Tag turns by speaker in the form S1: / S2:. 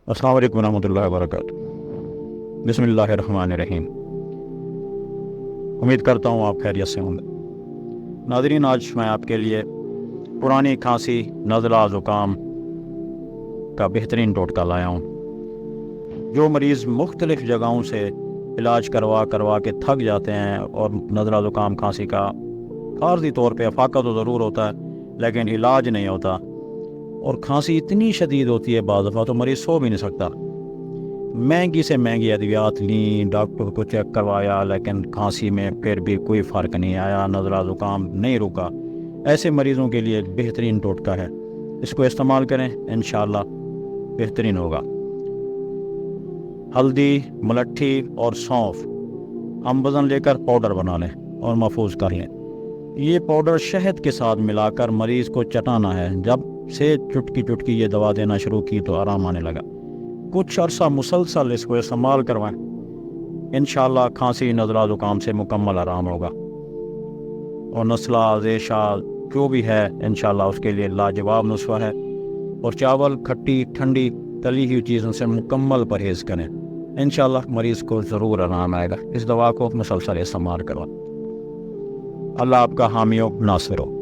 S1: السلام علیکم ورحمۃ اللہ وبرکاتہ۔ بسم اللہ الرحمن الرحیم۔ امید کرتا ہوں آپ خیریت سے ہوں گے۔ ناظرین، آج میں آپ کے لیے پرانی کھانسی، نزلہ، زکام کا بہترین ٹوٹکا لایا ہوں۔ جو مریض مختلف جگہوں سے علاج کروا کے تھک جاتے ہیں اور نزلہ، زکام، کھانسی کا عارضی طور پہ افاقہ تو ضرور ہوتا ہے لیکن علاج نہیں ہوتا، اور کھانسی اتنی شدید ہوتی ہے بعض دفعہ تو مریض سو بھی نہیں سکتا۔ مہنگی سے مہنگی ادویات لیں، ڈاکٹر کو چیک کروایا لیکن کھانسی میں پھر بھی کوئی فرق نہیں آیا، نزلہ زکام نہیں رکا۔ ایسے مریضوں کے لیے بہترین ٹوٹکا ہے، اس کو استعمال کریں، انشاءاللہ بہترین ہوگا۔ ہلدی، ملٹھی اور سونف ہم وزن لے کر پاؤڈر بنا لیں اور محفوظ کر لیں۔ یہ پاؤڈر شہد کے ساتھ ملا کر مریض کو چٹانا ہے۔ جب سے چٹکی چٹکی یہ دوا دینا شروع کی تو آرام آنے لگا۔ کچھ عرصہ مسلسل اس کو استعمال کروائیں، انشاءاللہ کھانسی، نزلہ، زکام سے مکمل آرام ہوگا، اور نزلہ، ریشہ جو بھی ہے انشاءاللہ اس کے لیے لاجواب نسخہ ہے۔ اور چاول، کھٹی، ٹھنڈی، تلی ہوئی چیزوں سے مکمل پرہیز کریں، انشاءاللہ مریض کو ضرور آرام آئے گا۔ اس دوا کو مسلسل استعمال کرو۔ اللہ آپ کا حامی و ناصر ہو۔